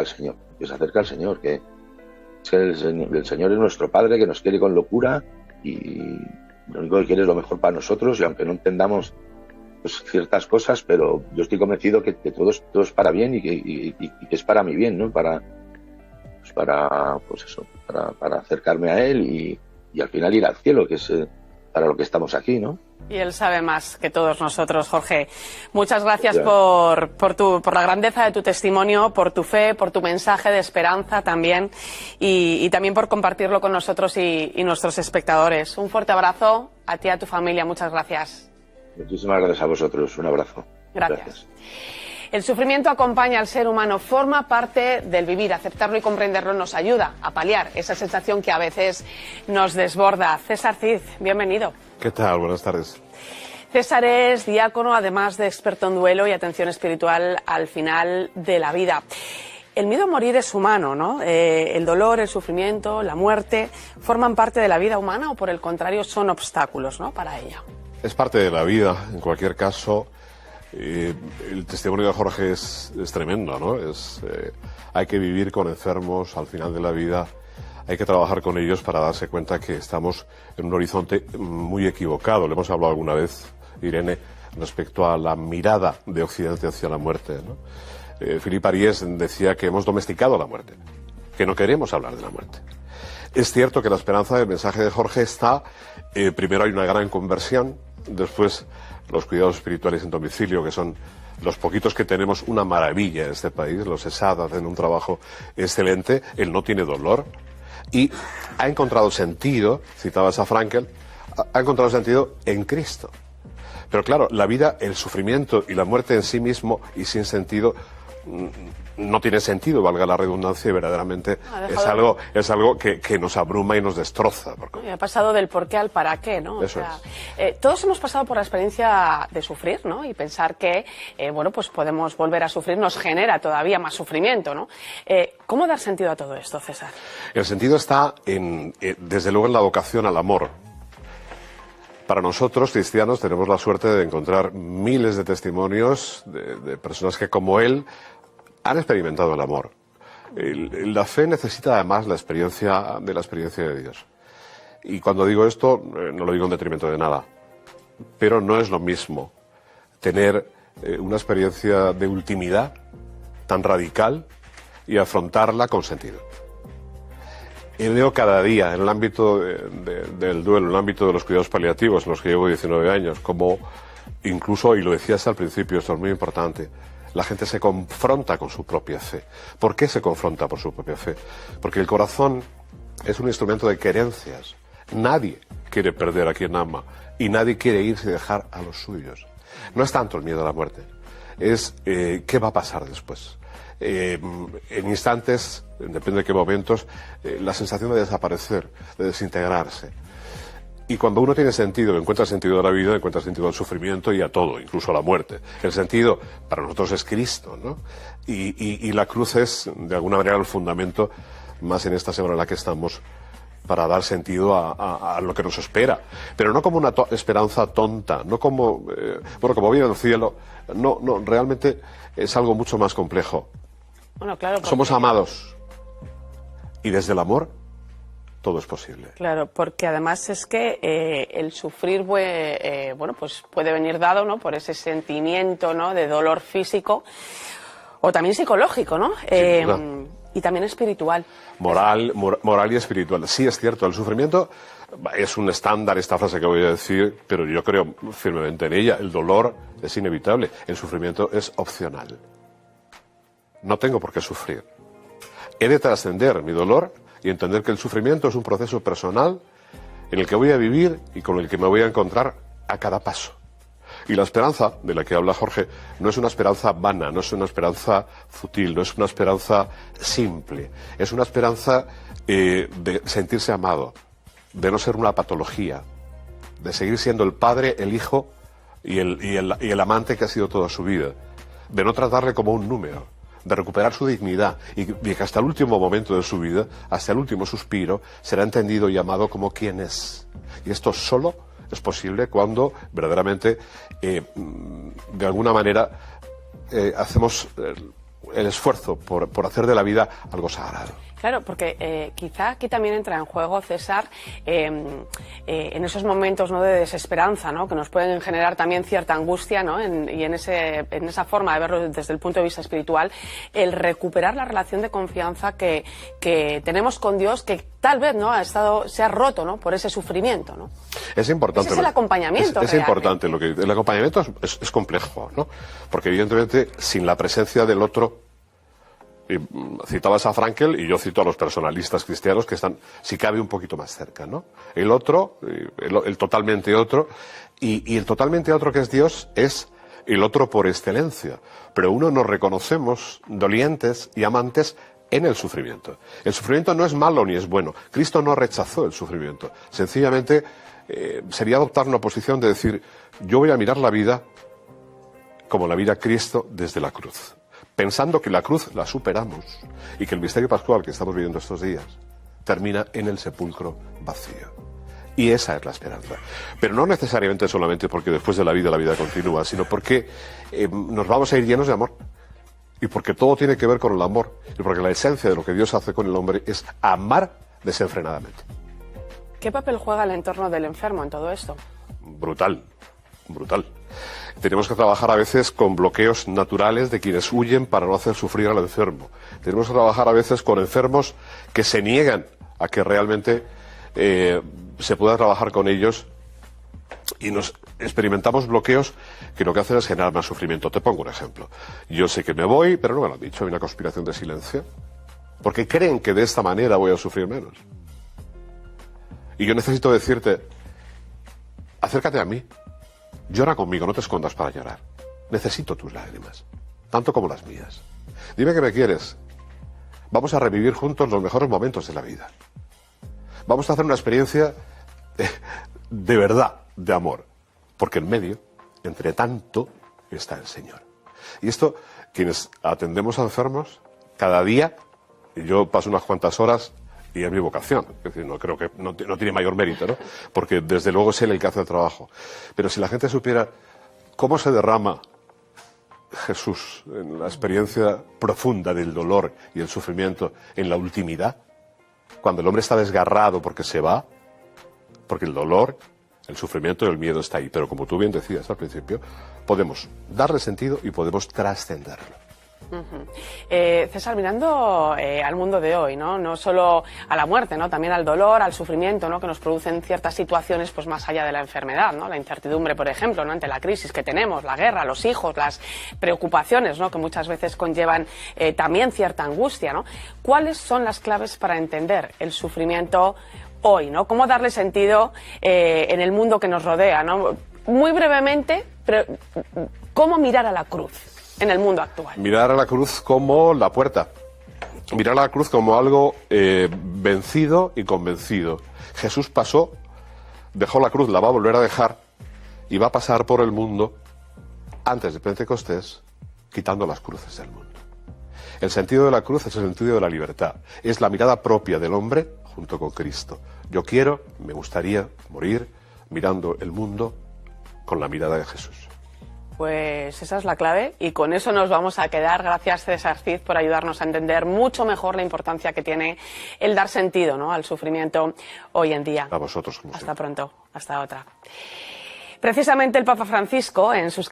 al Señor, que se acerque al Señor, que es que el Señor es nuestro Padre, que nos quiere con locura y lo único que quiere es lo mejor para nosotros, y aunque no entendamos pues ciertas cosas, pero yo estoy convencido que todo es para bien y que es para mi bien, ¿no? Para acercarme a Él y al final ir al cielo, que es para lo que estamos aquí, ¿no? Y Él sabe más que todos nosotros, Jorge. Muchas gracias por la grandeza de tu testimonio, por tu fe, por tu mensaje de esperanza también, y también por compartirlo con nosotros y nuestros espectadores. Un fuerte abrazo a ti y a tu familia. Muchas gracias. Muchísimas gracias a vosotros. Un abrazo. Gracias. El sufrimiento acompaña al ser humano, forma parte del vivir. Aceptarlo y comprenderlo nos ayuda a paliar esa sensación que a veces nos desborda. César Cid, bienvenido. ¿Qué tal? Buenas tardes. César es diácono, además de experto en duelo y atención espiritual al final de la vida. El miedo a morir es humano, ¿no? El dolor, el sufrimiento, la muerte, ¿forman parte de la vida humana o por el contrario son obstáculos, ¿no?, para ella? Es parte de la vida, en cualquier caso. El testimonio de Jorge es tremendo, ¿no? Hay que vivir con enfermos al final de la vida, hay que trabajar con ellos para darse cuenta que estamos en un horizonte muy equivocado. Le hemos hablado alguna vez, Irene, respecto a la mirada de Occidente hacia la muerte, ¿no? Philippe Ariès decía que hemos domesticado la muerte, que no queremos hablar de la muerte. Es cierto que la esperanza del mensaje de Jorge está, primero hay una gran conversión, después los cuidados espirituales en domicilio, que son los poquitos que tenemos, una maravilla en este país. Los ESAD hacen un trabajo excelente, él no tiene dolor y ha encontrado sentido, citabas a Frankel, ha encontrado sentido en Cristo. Pero claro, la vida, el sufrimiento y la muerte en sí mismo y sin sentido no tiene sentido, valga la redundancia, y verdaderamente es algo que nos abruma y nos destroza. Ha pasado del por qué al para qué, ¿no? Todos hemos pasado por la experiencia de sufrir, ¿no? Y pensar que, pues podemos volver a sufrir nos genera todavía más sufrimiento, ¿no? ¿Cómo dar sentido a todo esto, César? El sentido está, desde luego, en la vocación al amor. Para nosotros, cristianos, tenemos la suerte de encontrar miles de testimonios de personas que, como él, han experimentado el amor. La fe necesita además la experiencia de Dios. Y cuando digo esto, no lo digo en detrimento de nada. Pero no es lo mismo tener una experiencia de ultimidad tan radical y afrontarla con sentido. Veo cada día en el ámbito del duelo, en el ámbito de los cuidados paliativos, en los que llevo 19 años, como incluso, y lo decías al principio, esto es muy importante, la gente se confronta con su propia fe. ¿Por qué se confronta por su propia fe? Porque el corazón es un instrumento de querencias. Nadie quiere perder a quien ama y nadie quiere irse y dejar a los suyos. No es tanto el miedo a la muerte, es qué va a pasar después. En instantes, depende de qué momentos, la sensación de desaparecer, de desintegrarse. Y cuando uno tiene sentido, encuentra sentido a la vida, encuentra sentido al sufrimiento y a todo, incluso a la muerte. El sentido para nosotros es Cristo, ¿no? Y la cruz es, de alguna manera, el fundamento, más en esta semana en la que estamos, para dar sentido a lo que nos espera. Pero no como una esperanza tonta, no como, como viene el cielo, no, realmente es algo mucho más complejo. Bueno, claro, somos amados y desde el amor todo es posible. Claro, porque además es que el sufrir pues puede venir dado, ¿no?, por ese sentimiento, ¿no?, de dolor físico o también psicológico, ¿no? Y también espiritual. Moral y espiritual. Sí, es cierto, el sufrimiento es un estándar, esta frase que voy a decir, pero yo creo firmemente en ella. El dolor es inevitable, el sufrimiento es opcional. No tengo por qué sufrir. He de trascender mi dolor y entender que el sufrimiento es un proceso personal en el que voy a vivir y con el que me voy a encontrar a cada paso. Y la esperanza de la que habla Jorge no es una esperanza vana, no es una esperanza fútil, no es una esperanza simple. Es una esperanza de sentirse amado, de no ser una patología, de seguir siendo el padre, el hijo y el amante que ha sido toda su vida, de no tratarle como un número, de recuperar su dignidad y que hasta el último momento de su vida, hasta el último suspiro, será entendido y amado como quien es. Y esto solo es posible cuando verdaderamente, de alguna manera, hacemos el esfuerzo por hacer de la vida algo sagrado. Claro, porque quizá aquí también entra en juego, César, en esos momentos, ¿no?, de desesperanza, ¿no?, que nos pueden generar también cierta angustia, ¿no?, y en esa forma de verlo desde el punto de vista espiritual, el recuperar la relación de confianza que tenemos con Dios, que tal vez, ¿no?, se ha roto, ¿no?, por ese sufrimiento, ¿no? Es importante. Ese es el acompañamiento. Es importante. El acompañamiento es complejo, ¿no? Porque evidentemente sin la presencia del otro. Y citabas a Frankel y yo cito a los personalistas cristianos que están, si cabe, un poquito más cerca, ¿no? El otro, el totalmente otro, y el totalmente otro que es Dios es el otro por excelencia. Pero uno nos reconocemos dolientes y amantes en el sufrimiento. El sufrimiento no es malo ni es bueno. Cristo no rechazó el sufrimiento. Sencillamente sería adoptar una posición de decir, yo voy a mirar la vida como la mira Cristo desde la cruz, pensando que la cruz la superamos y que el misterio pascual que estamos viviendo estos días termina en el sepulcro vacío. Y esa es la esperanza. Pero no necesariamente solamente porque después de la vida continúa, sino porque nos vamos a ir llenos de amor. Y porque todo tiene que ver con el amor. Y porque la esencia de lo que Dios hace con el hombre es amar desenfrenadamente. ¿Qué papel juega el entorno del enfermo en todo esto? Brutal, brutal. Tenemos que trabajar a veces con bloqueos naturales de quienes huyen para no hacer sufrir al enfermo. Tenemos que trabajar a veces con enfermos que se niegan a que realmente se pueda trabajar con ellos y nos experimentamos bloqueos que lo que hacen es generar más sufrimiento. Te pongo un ejemplo. Yo sé que me voy, pero no me lo han dicho, hay una conspiración de silencio, porque creen que de esta manera voy a sufrir menos. Y yo necesito decirte, acércate a mí. Llora conmigo, no te escondas para llorar. Necesito tus lágrimas, tanto como las mías. Dime que me quieres. Vamos a revivir juntos los mejores momentos de la vida. Vamos a hacer una experiencia de verdad, de amor. Porque en medio, entre tanto, está el Señor. Y esto, quienes atendemos a enfermos, cada día, y yo paso unas cuantas horas, y es mi vocación, es decir, no creo que no tiene mayor mérito, ¿no? Porque desde luego es él el que hace el trabajo. Pero si la gente supiera cómo se derrama Jesús en la experiencia profunda del dolor y el sufrimiento en la ultimidad, cuando el hombre está desgarrado porque se va, porque el dolor, el sufrimiento y el miedo está ahí. Pero como tú bien decías al principio, podemos darle sentido y podemos trascenderlo. César, mirando al mundo de hoy, no solo a la muerte, ¿no?, también al dolor, al sufrimiento, ¿no?, que nos producen ciertas situaciones, pues más allá de la enfermedad, ¿no?, la incertidumbre, por ejemplo, ¿no?, ante la crisis que tenemos, la guerra, los hijos, las preocupaciones, ¿no?, que muchas veces conllevan también cierta angustia, ¿no? ¿Cuáles son las claves para entender el sufrimiento hoy, ¿no? ¿Cómo darle sentido en el mundo que nos rodea, ¿no? Muy brevemente, pero ¿cómo mirar a la cruz en el mundo actual? Mirar a la cruz como la puerta. Mirar a la cruz como algo vencido y convencido. Jesús pasó, dejó la cruz, la va a volver a dejar y va a pasar por el mundo antes de Pentecostés, quitando las cruces del mundo. El sentido de la cruz es el sentido de la libertad. Es la mirada propia del hombre junto con Cristo. Yo me gustaría morir mirando el mundo con la mirada de Jesús. Pues esa es la clave y con eso nos vamos a quedar. Gracias, César Cid, por ayudarnos a entender mucho mejor la importancia que tiene el dar sentido, ¿no?, al sufrimiento hoy en día. A vosotros. Hasta pronto. Hasta otra. Precisamente el Papa Francisco, en sus